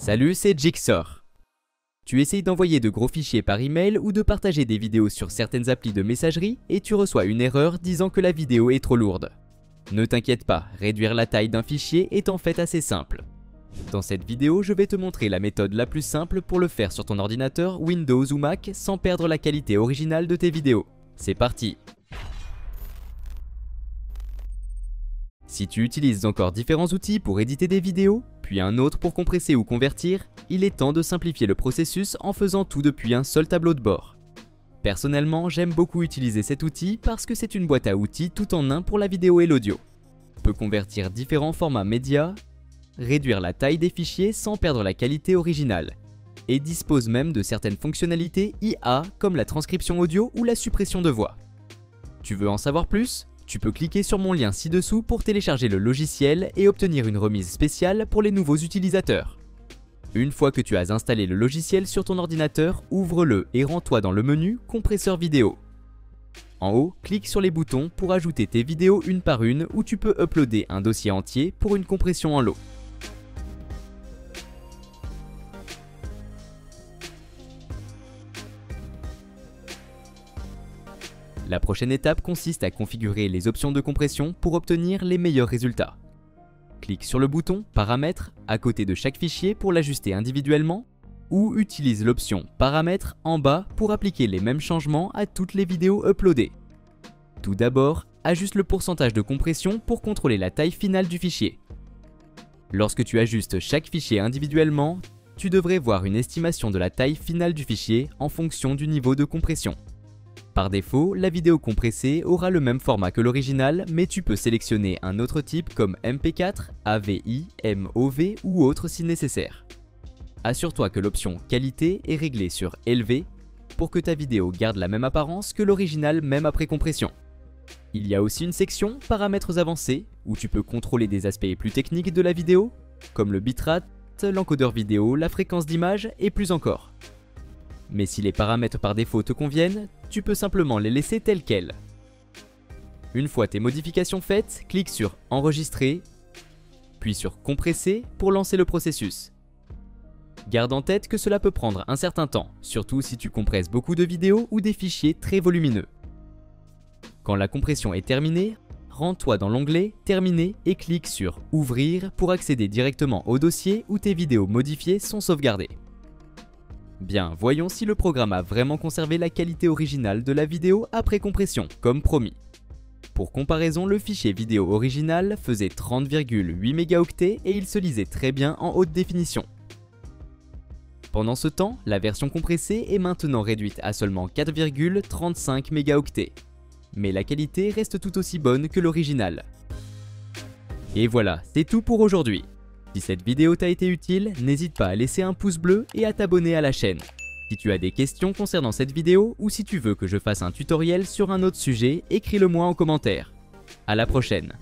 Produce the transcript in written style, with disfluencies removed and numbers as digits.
Salut, c'est Jigsaw. Tu essayes d'envoyer de gros fichiers par email ou de partager des vidéos sur certaines applis de messagerie et tu reçois une erreur disant que la vidéo est trop lourde. Ne t'inquiète pas, réduire la taille d'un fichier est en fait assez simple. Dans cette vidéo, je vais te montrer la méthode la plus simple pour le faire sur ton ordinateur Windows ou Mac sans perdre la qualité originale de tes vidéos. C'est parti! Si tu utilises encore différents outils pour éditer des vidéos, puis un autre pour compresser ou convertir, il est temps de simplifier le processus en faisant tout depuis un seul tableau de bord. Personnellement, j'aime beaucoup utiliser cet outil parce que c'est une boîte à outils tout en un pour la vidéo et l'audio. Peut convertir différents formats médias, réduire la taille des fichiers sans perdre la qualité originale, et dispose même de certaines fonctionnalités IA comme la transcription audio ou la suppression de voix. Tu veux en savoir plus ? Tu peux cliquer sur mon lien ci-dessous pour télécharger le logiciel et obtenir une remise spéciale pour les nouveaux utilisateurs. Une fois que tu as installé le logiciel sur ton ordinateur, ouvre-le et rends-toi dans le menu Compresseur vidéo. En haut, clique sur les boutons pour ajouter tes vidéos une par une ou tu peux uploader un dossier entier pour une compression en lot. La prochaine étape consiste à configurer les options de compression pour obtenir les meilleurs résultats. Clique sur le bouton Paramètres à côté de chaque fichier pour l'ajuster individuellement ou utilise l'option Paramètres en bas pour appliquer les mêmes changements à toutes les vidéos uploadées. Tout d'abord, ajuste le pourcentage de compression pour contrôler la taille finale du fichier. Lorsque tu ajustes chaque fichier individuellement, tu devrais voir une estimation de la taille finale du fichier en fonction du niveau de compression. Par défaut, la vidéo compressée aura le même format que l'original, mais tu peux sélectionner un autre type comme MP4, AVI, MOV ou autre si nécessaire. Assure-toi que l'option Qualité est réglée sur Élevé pour que ta vidéo garde la même apparence que l'original même après compression. Il y a aussi une section Paramètres avancés où tu peux contrôler des aspects plus techniques de la vidéo, comme le bitrate, l'encodeur vidéo, la fréquence d'image et plus encore. Mais si les paramètres par défaut te conviennent, tu peux simplement les laisser tels quels. Une fois tes modifications faites, clique sur Enregistrer, puis sur Compresser pour lancer le processus. Garde en tête que cela peut prendre un certain temps, surtout si tu compresses beaucoup de vidéos ou des fichiers très volumineux. Quand la compression est terminée, rends-toi dans l'onglet Terminer et clique sur Ouvrir pour accéder directement au dossier où tes vidéos modifiées sont sauvegardées. Bien, voyons si le programme a vraiment conservé la qualité originale de la vidéo après compression, comme promis. Pour comparaison, le fichier vidéo original faisait 30,8 mégaoctets et il se lisait très bien en haute définition. Pendant ce temps, la version compressée est maintenant réduite à seulement 4,35 mégaoctets. Mais la qualité reste tout aussi bonne que l'original. Et voilà, c'est tout pour aujourd'hui. Si cette vidéo t'a été utile, n'hésite pas à laisser un pouce bleu et à t'abonner à la chaîne. Si tu as des questions concernant cette vidéo ou si tu veux que je fasse un tutoriel sur un autre sujet, écris-le moi en commentaire. À la prochaine.